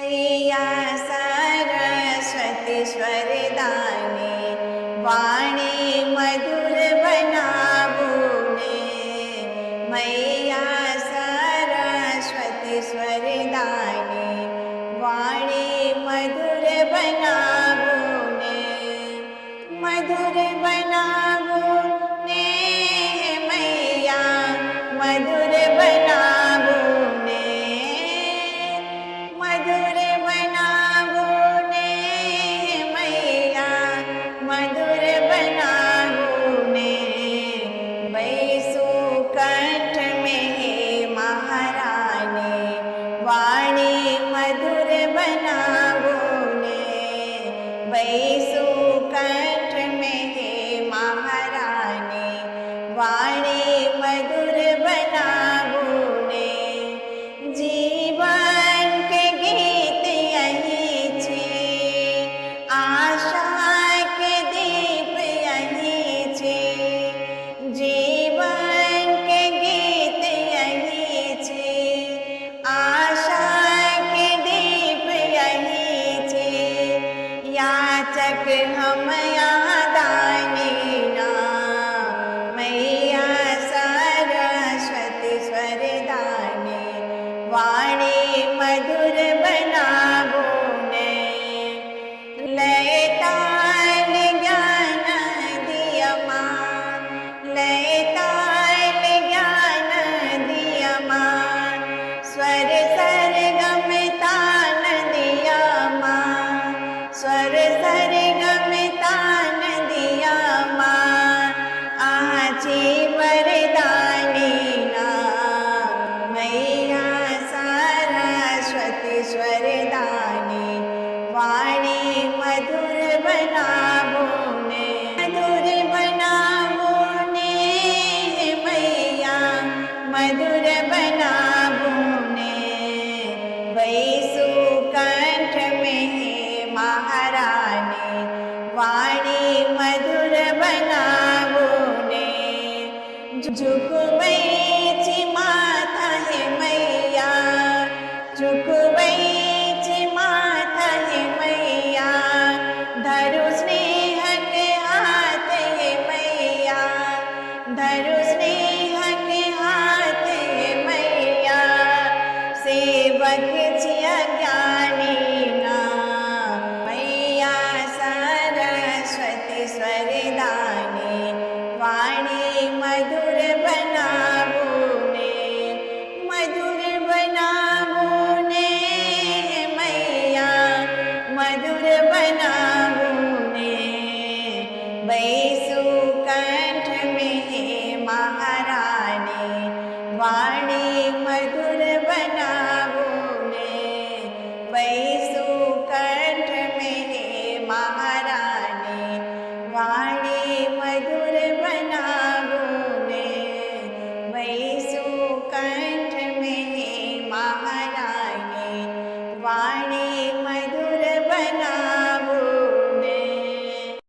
मैया सरस्वती स्वरदानी वाणी मधुर बनावोने। मैया सरस्वती स्वरदानी वाणी मधुर बनावोने। मधुर बनावोने मैया मधुर बनावोने। मधुर बनावोने मैया मधुर बनावोने। बैसु कंठ में हे महारानी वाणी मधुर बनावोने। बैसु कंठ में हे महारानी वाणी मधुर बनावोने। जीवन के गीत यही छे, आशा के दीप यही छे। जीवन के गीत यही छे, आशा के दीप यही छे। याचक हम यादानी ना मैया सरस्वती स्वरदानी वाणी मधुर बनावोने। लयताल ज्ञान दिया मां, लयताल ज्ञान दिया मां। स्वर सरगम तान दिया मां, स्वर सरगम तान दिया मां। आची वरदानी ना मैया सरस्वती स्वरदानी वाणी